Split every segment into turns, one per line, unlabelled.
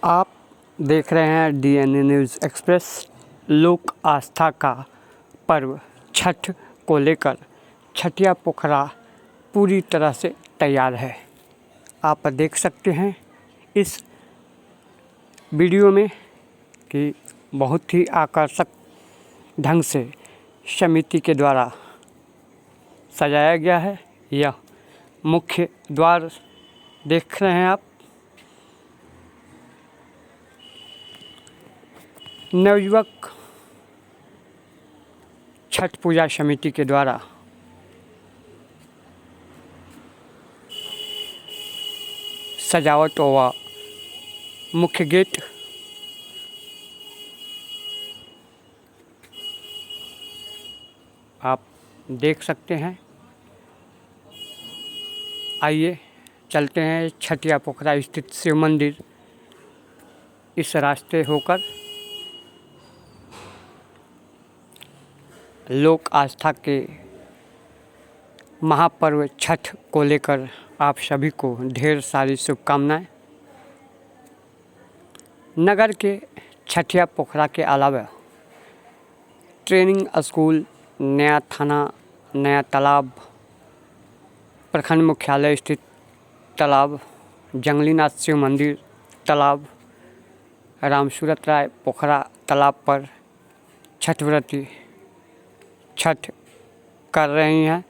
आप देख रहे हैं डीएनए न्यूज़ एक्सप्रेस। लोक आस्था का पर्व छठ को लेकर छठिया पोखरा पूरी तरह से तैयार है। आप देख सकते हैं इस वीडियो में कि बहुत ही आकर्षक ढंग से समिति के द्वारा सजाया गया है। यह मुख्य द्वार देख रहे हैं आप। नवयुवक छठ पूजा समिति के द्वारा सजावट व मुख्य गेट आप देख सकते हैं। आइए चलते हैं छठिया पोखरा स्थित शिव मंदिर। इस रास्ते होकर लोक आस्था के महापर्व छठ को लेकर आप सभी को ढेर सारी शुभकामनाएं। नगर के छठिया पोखरा के अलावा ट्रेनिंग स्कूल, नया थाना, नया तालाब, प्रखंड मुख्यालय स्थित तालाब, जंगलीनाथ शिव मंदिर तालाब, रामसूरत राय पोखरा तालाब पर छठ व्रती छठ कर रही हैं।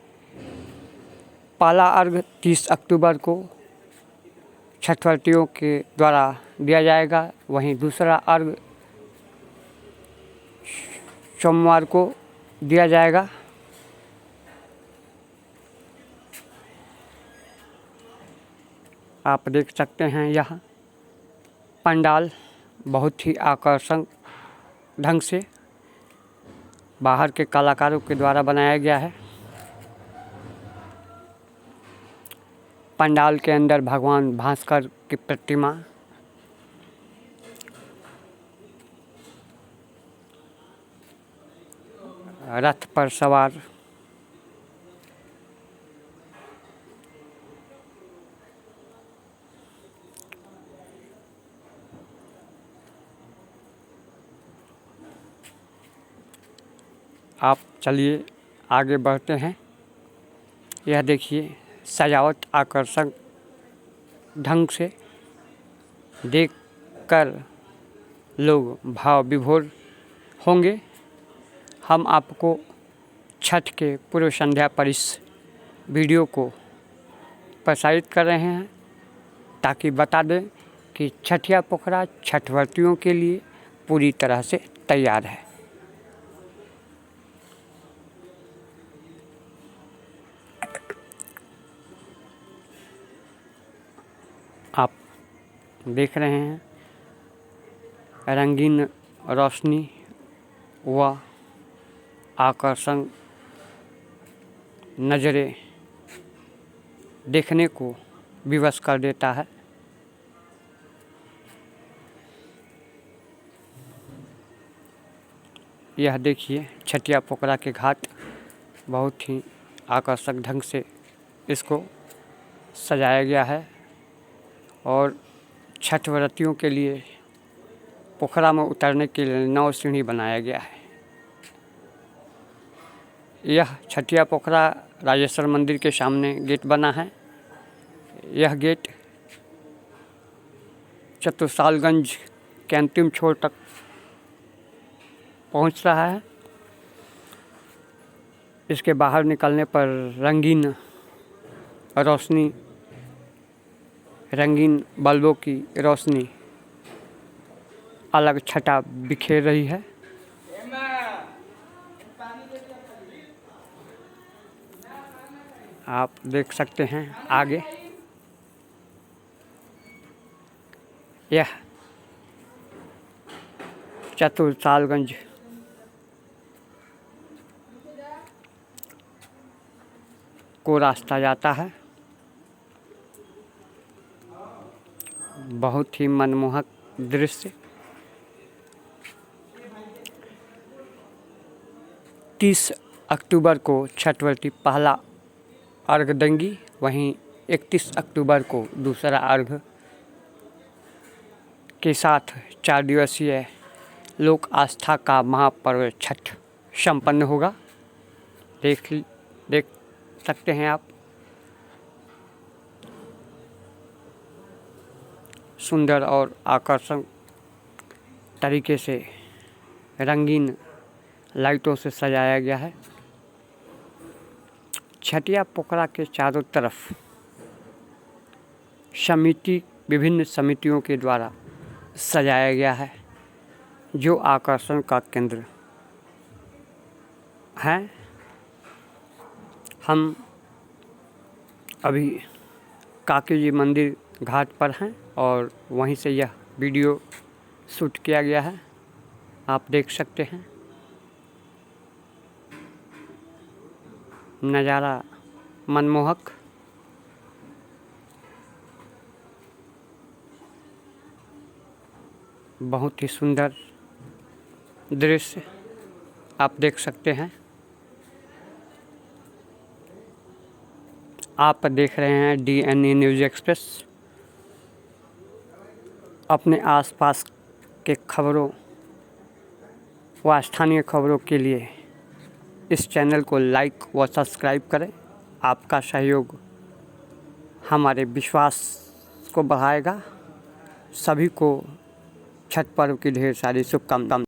पहला अर्घ 30 अक्टूबर को छठव्रतियों के द्वारा दिया जाएगा। वहीं दूसरा अर्घ सोमवार को दिया जाएगा। आप देख सकते हैं यह पंडाल बहुत ही आकर्षक ढंग से बाहर के कलाकारों के द्वारा बनाया गया है। पंडाल के अंदर भगवान भास्कर की प्रतिमा, रथ पर सवार आप चलिए आगे बढ़ते हैं। यह देखिए सजावट आकर्षक ढंग से देखकर लोग भाव विभोर होंगे। हम आपको छठ के पूर्व संध्या पर इस वीडियो को प्रसारित कर रहे हैं ताकि बता दें कि छठिया पोखरा छठव्रतियों के लिए पूरी तरह से तैयार है। आप देख रहे हैं रंगीन रोशनी व आकर्षक नज़रें देखने को विवश कर देता है। यह देखिए छठिया पोखरा के घाट बहुत ही आकर्षक ढंग से इसको सजाया गया है और छठ व्रतियों के लिए पोखरा में उतरने के लिए 9 सीढ़ी बनाया गया है। यह छठिया पोखरा राजेश्वर मंदिर के सामने गेट बना है। यह गेट चतुरसालगंज के अंतिम छोर तक पहुंच रहा है। इसके बाहर निकलने पर रंगीन रोशनी, रंगीन बल्बों की रोशनी अलग छटा बिखेर रही है। आप देख सकते हैं आगे यह चतुरसालगंज को रास्ता जाता है। बहुत ही मनमोहक दृश्य। 30 अक्टूबर को छठव्रती पहला अर्घ देंगी। वहीं 31 अक्टूबर को दूसरा अर्घ के साथ 4 दिवसीय लोक आस्था का महापर्व छठ संपन्न होगा। देख सकते हैं आप, सुंदर और आकर्षक तरीके से रंगीन लाइटों से सजाया गया है। छठिया पोखरा के चारों तरफ विभिन्न समितियों के द्वारा सजाया गया है, जो आकर्षण का केंद्र है। हम अभी काकी जी मंदिर घाट पर हैं और वहीं से यह वीडियो शूट किया गया है, आप देख सकते हैं। नज़ारा मनमोहक, बहुत ही सुंदर दृश्य आप देख सकते हैं। आप देख रहे हैं DNA न्यूज़ एक्सप्रेस। अपने आसपास के खबरों व स्थानीय खबरों के लिए इस चैनल को लाइक व सब्सक्राइब करें। आपका सहयोग हमारे विश्वास को बढ़ाएगा। सभी को छठ पर्व की ढेर सारी शुभकामनाएं।